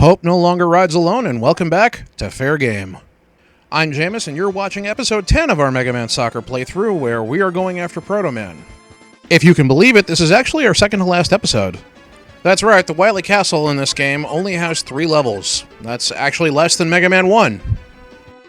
hope no longer rides alone, and welcome back to Fair Game. I'm Jaimas, and you're watching episode 10 of our Megaman Soccer playthrough, where we are going after Protoman. If you can believe it, this is actually our second to last episode. That's right, the Wily Castle in this game only has 3 levels. That's actually less than Mega Man 1.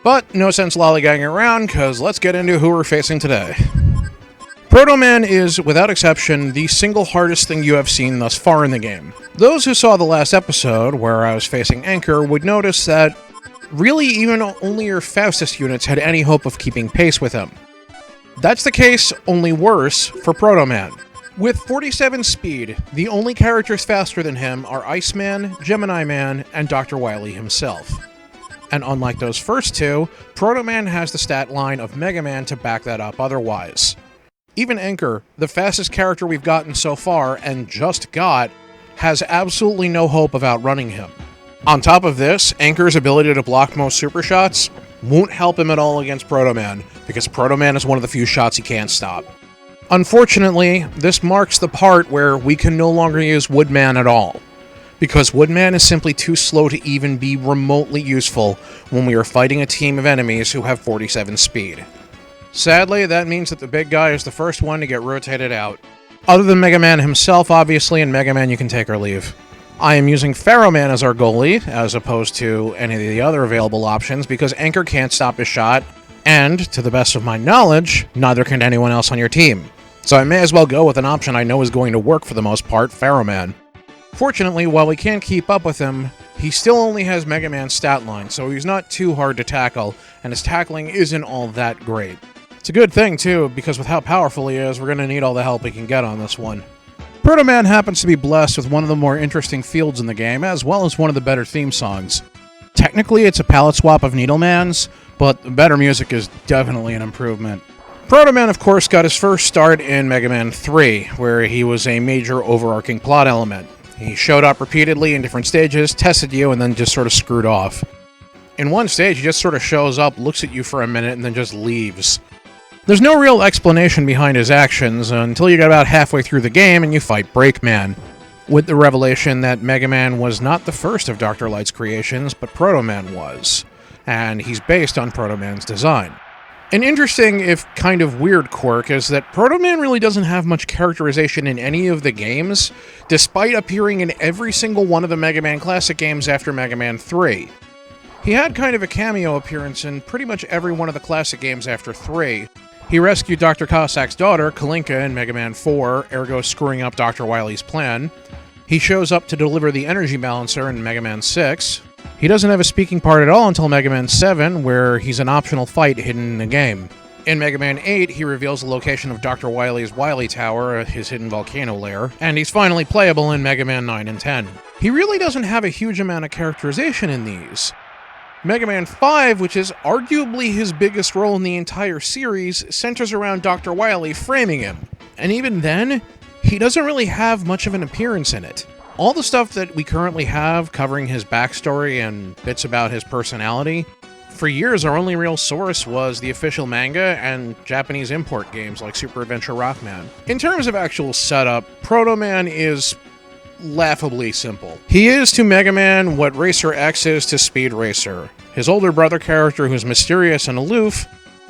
But no sense lollygagging around, because let's get into who we're facing today. Protoman is, without exception, the single hardest thing you have seen thus far in the game. Those who saw the last episode, where I was facing Anchor, would notice that really even only your fastest units had any hope of keeping pace with him. That's the case, only worse, for Protoman. With 47 speed, the only characters faster than him are Iceman, Gemini Man, and Dr. Wily himself. And unlike those first two, Protoman has the stat line of Mega Man to back that up otherwise. Even Anchor, the fastest character we've gotten so far, and just got, has absolutely no hope of outrunning him. On top of this, Anchor's ability to block most super shots won't help him at all against Protoman, because Protoman is one of the few shots he can't stop. Unfortunately, this marks the part where we can no longer use Woodman at all, because Woodman is simply too slow to even be remotely useful when we are fighting a team of enemies who have 47 speed. Sadly, that means that the big guy is the first one to get rotated out. Other than Mega Man himself, obviously, and Mega Man you can take or leave. I am using Pharaoh Man as our goalie, as opposed to any of the other available options, because Anchor can't stop his shot, and, to the best of my knowledge, neither can anyone else on your team. So I may as well go with an option I know is going to work for the most part, Pharaoh Man. Fortunately, while we can't keep up with him, he still only has Mega Man's stat line, so he's not too hard to tackle, and his tackling isn't all that great. It's a good thing, too, because with how powerful he is, we're going to need all the help we can get on this one. Protoman happens to be blessed with one of the more interesting fields in the game, as well as one of the better theme songs. Technically, it's a palette swap of Needleman's, but the better music is definitely an improvement. Protoman, of course, got his first start in Mega Man 3, where he was a major overarching plot element. He showed up repeatedly in different stages, tested you, and then just sort of screwed off. In one stage, he just sort of shows up, looks at you for a minute, and then just leaves. There's no real explanation behind his actions until you get about halfway through the game and you fight Breakman, with the revelation that Mega Man was not the first of Dr. Light's creations, but Protoman was, and he's based on Protoman's design. An interesting, if kind of weird quirk is that Protoman really doesn't have much characterization in any of the games, despite appearing in every single one of the Mega Man Classic games after Mega Man 3. He had kind of a cameo appearance in pretty much every one of the classic games after 3. He rescued Dr. Cossack's daughter, Kalinka, in Mega Man 4, ergo screwing up Dr. Wily's plan. He shows up to deliver the energy balancer in Mega Man 6. He doesn't have a speaking part at all until Mega Man 7, where he's an optional fight hidden in the game. In Mega Man 8, he reveals the location of Dr. Wily's Wily Tower, his hidden volcano lair, and he's finally playable in Mega Man 9 and 10. He really doesn't have a huge amount of characterization in these. Mega Man 5, which is arguably his biggest role in the entire series, centers around Dr. Wily framing him. And even then, he doesn't really have much of an appearance in it. All the stuff that we currently have covering his backstory and bits about his personality, for years our only real source was the official manga and Japanese import games like Super Adventure Rockman. In terms of actual setup, Protoman is laughably simple. He is to Mega Man what Racer X is to Speed Racer, his older brother character who's mysterious and aloof,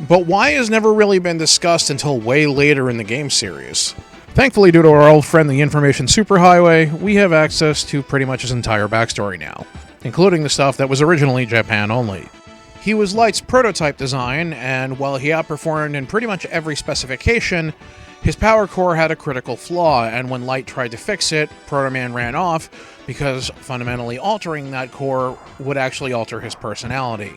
but why has never really been discussed until way later in the game series. Thankfully, due to our old friend the Information Superhighway, we have access to pretty much his entire backstory now, including the stuff that was originally Japan only. He was Light's prototype design, and while he outperformed in pretty much every specification, his power core had a critical flaw, and when Light tried to fix it, Protoman ran off, because fundamentally altering that core would actually alter his personality.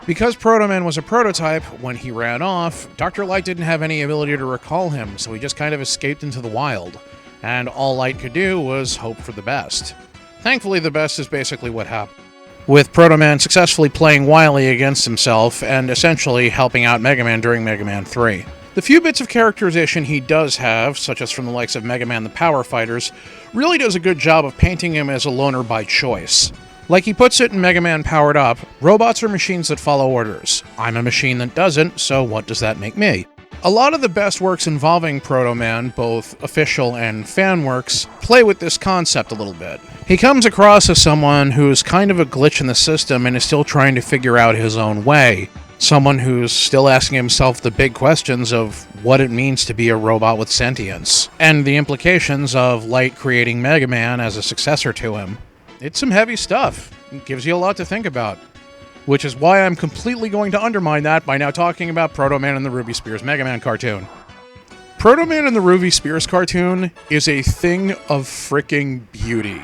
Because Protoman was a prototype, when he ran off, Dr. Light didn't have any ability to recall him, so he just kind of escaped into the wild, and all Light could do was hope for the best. Thankfully, the best is basically what happened, with Protoman successfully playing Wily against himself, and essentially helping out Mega Man during Mega Man 3. The few bits of characterization he does have, such as from the likes of Mega Man the Power Fighters, really does a good job of painting him as a loner by choice. Like he puts it in Mega Man Powered Up, robots are machines that follow orders. I'm a machine that doesn't, so what does that make me? A lot of the best works involving Protoman, both official and fan works, play with this concept a little bit. He comes across as someone who's kind of a glitch in the system and is still trying to figure out his own way. Someone who's still asking himself the big questions of what it means to be a robot with sentience, and the implications of Light creating Megaman as a successor to him. It's some heavy stuff. It gives you a lot to think about. Which is why I'm completely going to undermine that by now talking about Protoman and the Ruby Spears Megaman cartoon. Protoman and the Ruby Spears cartoon is a thing of fricking beauty.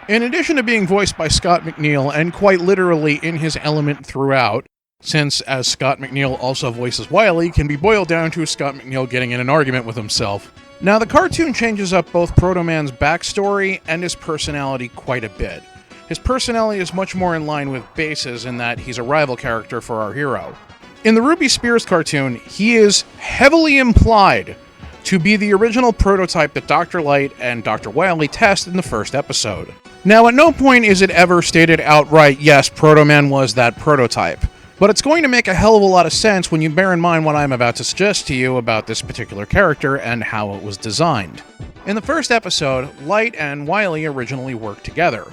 In addition to being voiced by Scott McNeil and quite literally in his element throughout, since as Scott McNeil also voices Wily, can be boiled down to Scott McNeil getting in an argument with himself. Now the cartoon changes up both Protoman's backstory and his personality quite a bit. His personality is much more in line with Base's in that he's a rival character for our hero. In the Ruby Spears cartoon, he is heavily implied to be the original prototype that Dr. Light and Dr. Wily test in the first episode. Now, at no point is it ever stated outright, yes, Protoman was that prototype. But it's going to make a hell of a lot of sense when you bear in mind what I'm about to suggest to you about this particular character and how it was designed. In the first episode, Light and Wily originally worked together.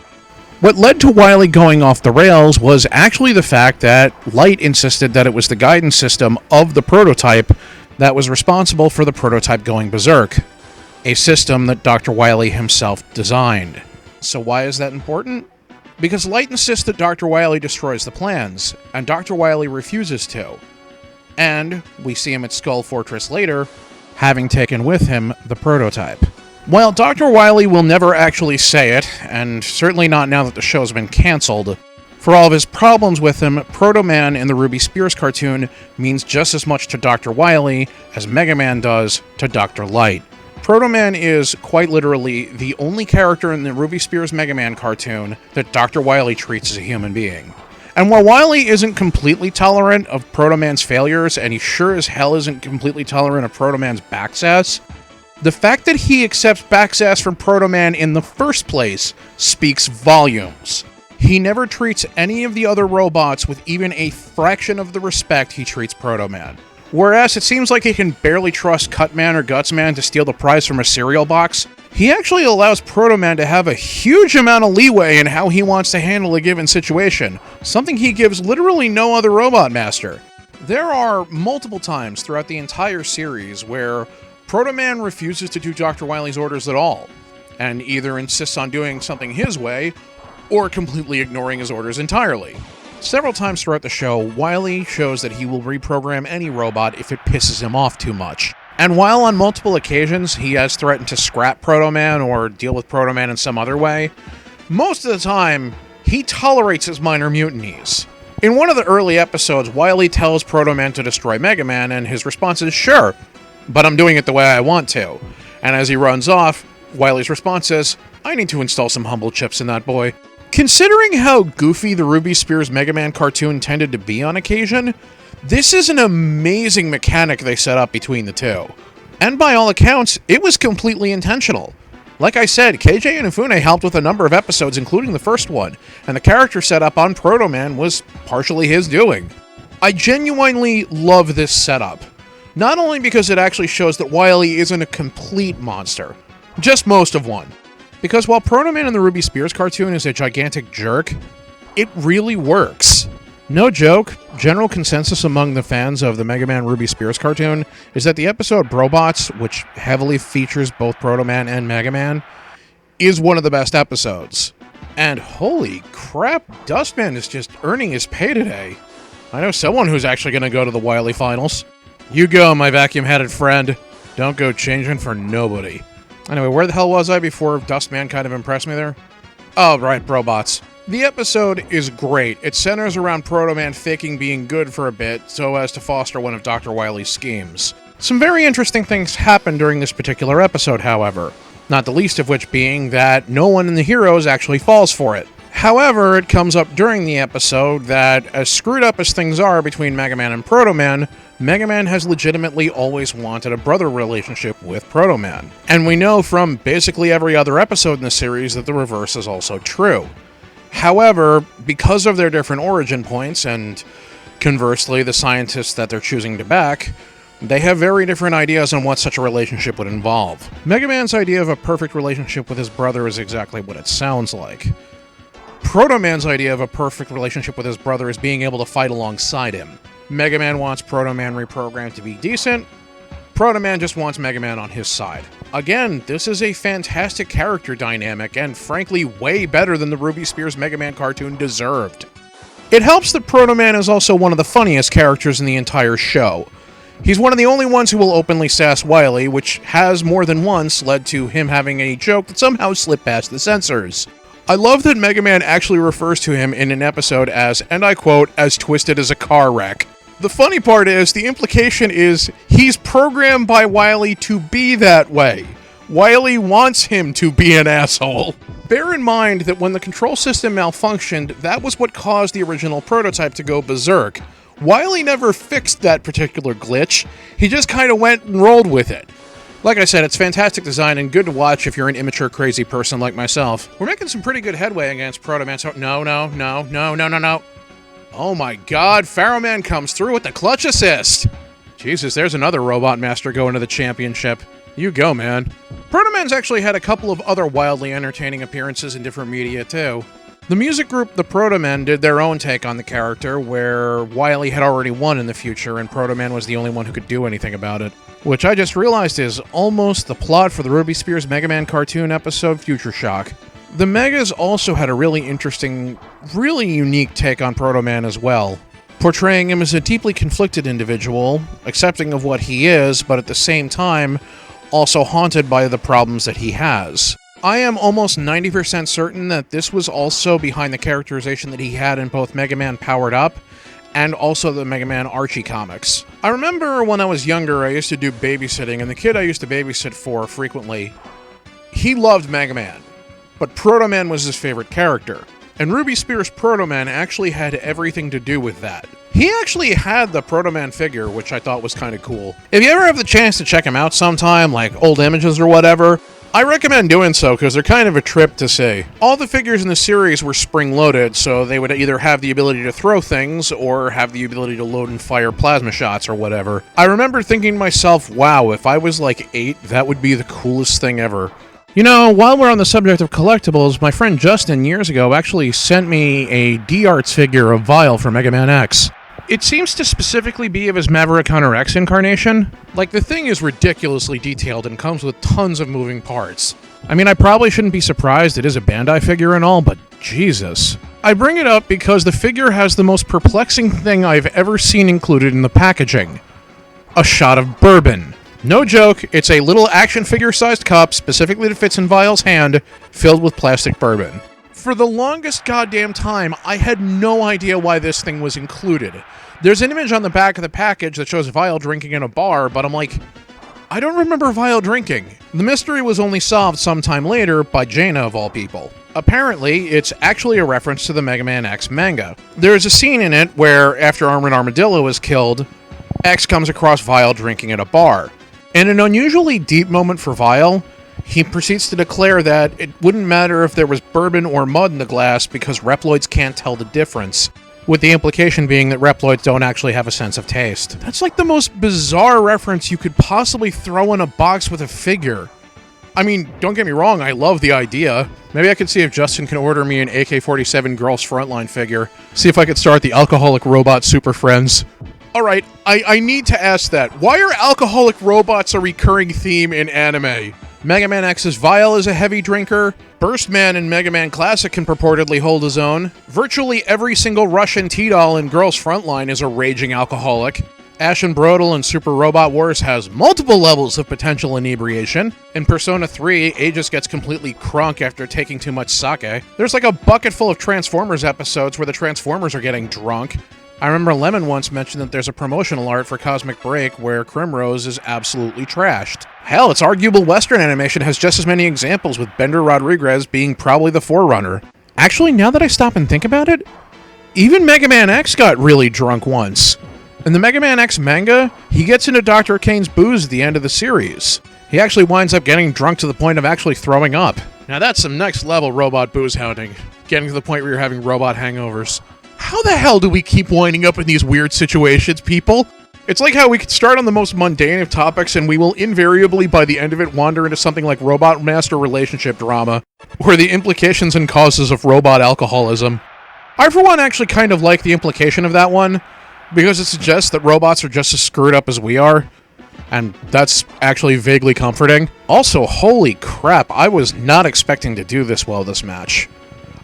What led to Wily going off the rails was actually the fact that Light insisted that it was the guidance system of the prototype that was responsible for the prototype going berserk, a system that Dr. Wily himself designed. So why is that important? Because Light insists that Dr. Wily destroys the plans, and Dr. Wily refuses to. And we see him at Skull Fortress later, having taken with him the prototype. While Dr. Wily will never actually say it, and certainly not now that the show's been cancelled, for all of his problems with him, Protoman in the Ruby Spears cartoon means just as much to Dr. Wily as Megaman does to Dr. Light. Protoman is, quite literally, the only character in the Ruby Spears Megaman cartoon that Dr. Wily treats as a human being. And while Wily isn't completely tolerant of Protoman's failures, and he sure as hell isn't completely tolerant of Protoman's backsass, the fact that he accepts backsass from Protoman in the first place speaks volumes. He never treats any of the other robots with even a fraction of the respect he treats Protoman. Whereas it seems like he can barely trust Cutman or Gutsman to steal the prize from a cereal box, he actually allows Protoman to have a huge amount of leeway in how he wants to handle a given situation, something he gives literally no other robot master. There are multiple times throughout the entire series where Protoman refuses to do Dr. Wily's orders at all, and either insists on doing something his way, or completely ignoring his orders entirely. Several times throughout the show, Wily shows that he will reprogram any robot if it pisses him off too much. And while on multiple occasions he has threatened to scrap Protoman or deal with Protoman in some other way, most of the time, he tolerates his minor mutinies. In one of the early episodes, Wily tells Protoman to destroy Megaman, and his response is, "Sure, but I'm doing it the way I want to." And as he runs off, Wily's response is, "I need to install some humble chips in that boy." Considering how goofy the Ruby Spears Megaman cartoon tended to be on occasion, this is an amazing mechanic they set up between the two. And by all accounts, it was completely intentional. Like I said, KJ Inafune helped with a number of episodes, including the first one, and the character setup on Protoman was partially his doing. I genuinely love this setup. Not only because it actually shows that Wily isn't a complete monster, just most of one. Because while Protoman in the Ruby Spears cartoon is a gigantic jerk, it really works. No joke, general consensus among the fans of the Mega Man Ruby Spears cartoon is that the episode Brobots, which heavily features both Protoman and Mega Man, is one of the best episodes. And holy crap, Dustman is just earning his pay today. I know someone who's actually going to go to the Wily finals. You go, my vacuum-headed friend. Don't go changing for nobody. Anyway, where the hell was I before Dustman kind of impressed me there? Oh, right, Brobots. The episode is great. It centers around Protoman faking being good for a bit so as to foster one of Dr. Wily's schemes. Some very interesting things happen during this particular episode, however, not the least of which being that no one in the Heroes actually falls for it. However, it comes up during the episode that, as screwed up as things are between Megaman and Protoman, Megaman has legitimately always wanted a brother relationship with Protoman. And we know from basically every other episode in the series that the reverse is also true. However, because of their different origin points, and conversely the scientists that they're choosing to back, They have very different ideas on what such a relationship would involve. Mega Man's idea of a perfect relationship with his brother is exactly what it sounds like. Protoman's idea of a perfect relationship with his brother is being able to fight alongside him. Mega Man wants Protoman reprogrammed to be decent. Protoman just wants Mega Man on his side. Again, this is a fantastic character dynamic, and frankly, way better than the Ruby Spears Mega Man cartoon deserved. It helps that Protoman is also one of the funniest characters in the entire show. He's one of the only ones who will openly sass Wily, which has more than once led to him having a joke that somehow slipped past the censors. I love that Mega Man actually refers to him in an episode as, and I quote, as twisted as a car wreck. The funny part is, the implication is, he's programmed by Wily to be that way. Wily wants him to be an asshole. Bear in mind that when the control system malfunctioned, that was what caused the original prototype to go berserk. Wily never fixed that particular glitch, he just kind of went and rolled with it. Like I said, it's fantastic design and good to watch if you're an immature, crazy person like myself. We're making some pretty good headway against Protoman, so no. Oh my god, Pharaoh Man comes through with the clutch assist! Jesus, there's another Robot Master going to the championship. You go, man. Protoman's actually had a couple of other wildly entertaining appearances in different media, too. The music group The Protomen did their own take on the character, where Wily had already won in the future and Protoman was the only one who could do anything about it. Which I just realized is almost the plot for the Ruby Spears Mega Man cartoon episode Future Shock. The Megas also had a really interesting, really unique take on Protoman as well, portraying him as a deeply conflicted individual, accepting of what he is, but at the same time, also haunted by the problems that he has. I am almost 90% certain that this was also behind the characterization that he had in both Mega Man Powered Up and also the Mega Man Archie comics. I remember when I was younger, I used to do babysitting, and the kid I used to babysit for frequently, he loved Mega Man, but Protoman was his favorite character. And Ruby Spears Protoman actually had everything to do with that. He actually had the Protoman figure, which I thought was kind of cool. If you ever have the chance to check him out sometime, like old images or whatever, I recommend doing so because they're kind of a trip to see. All the figures in the series were spring-loaded, so they would either have the ability to throw things or have the ability to load and fire plasma shots or whatever. I remember thinking to myself, wow, if I was like 8, that would be the coolest thing ever. You know, while we're on the subject of collectibles, my friend Justin years ago actually sent me a D-Arts figure of Vile for Mega Man X. It seems to specifically be of his Maverick Hunter X incarnation. Like, the thing is ridiculously detailed and comes with tons of moving parts. I mean, I probably shouldn't be surprised, it is a Bandai figure and all, but Jesus. I bring it up because the figure has the most perplexing thing I've ever seen included in the packaging. A shot of bourbon. No joke, it's a little action figure-sized cup, specifically that fits in Vile's hand, filled with plastic bourbon. For the longest goddamn time, I had no idea why this thing was included. There's an image on the back of the package that shows Vile drinking in a bar, but I'm like, I don't remember Vile drinking. The mystery was only solved sometime later by Jaina, of all people. Apparently, it's actually a reference to the Mega Man X manga. There's a scene in it where, after Armored Armadillo is killed, X comes across Vile drinking at a bar. In an unusually deep moment for Vile, he proceeds to declare that it wouldn't matter if there was bourbon or mud in the glass because Reploids can't tell the difference, with the implication being that Reploids don't actually have a sense of taste. That's like the most bizarre reference you could possibly throw in a box with a figure. I mean, don't get me wrong, I love the idea. Maybe I could see if Justin can order me an AK-47 Girls Frontline figure. See if I could start the Alcoholic Robot Super Friends. Alright, I need to ask that. Why are alcoholic robots a recurring theme in anime? Mega Man X's Vile is a heavy drinker. Burst Man in Mega Man Classic can purportedly hold his own. Virtually every single Russian T-doll in Girls Frontline is a raging alcoholic. Ashen Brodel in Super Robot Wars has multiple levels of potential inebriation. In Persona 3, Aegis gets completely crunk after taking too much sake. There's like a bucket full of Transformers episodes where the Transformers are getting drunk. I remember Lemon once mentioned that there's a promotional art for Cosmic Break where Crimrose is absolutely trashed. Hell, its arguable Western animation has just as many examples, with Bender Rodriguez being probably the forerunner. Actually, now that I stop and think about it, even Mega Man X got really drunk once. In the Mega Man X manga, he gets into Dr. Kane's booze at the end of the series. He actually winds up getting drunk to the point of actually throwing up. Now that's some next level robot booze hounding, getting to the point where you're having robot hangovers. How the hell do we keep winding up in these weird situations, people? It's like how we could start on the most mundane of topics and we will invariably, by the end of it, wander into something like robot-master relationship drama, or the implications and causes of robot alcoholism. I, for one, actually kind of like the implication of that one, because it suggests that robots are just as screwed up as we are, and that's actually vaguely comforting. Also, holy crap, I was not expecting to do this well this match.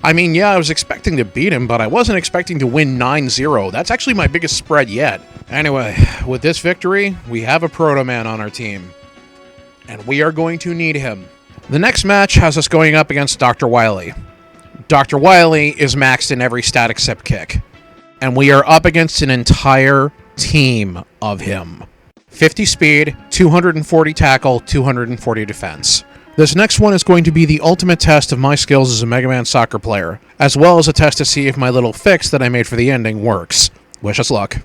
I mean, yeah, I was expecting to beat him, but I wasn't expecting to win 9-0. That's actually my biggest spread yet. Anyway, with this victory, we have a Protoman on our team, and we are going to need him. The next match has us going up against Dr. Wily. Dr. Wily is maxed in every stat except kick, and we are up against an entire team of him. 50 speed, 240 tackle, 240 defense. This next one is going to be the ultimate test of my skills as a Mega Man soccer player, as well as a test to see if my little fix that I made for the ending works. Wish us luck.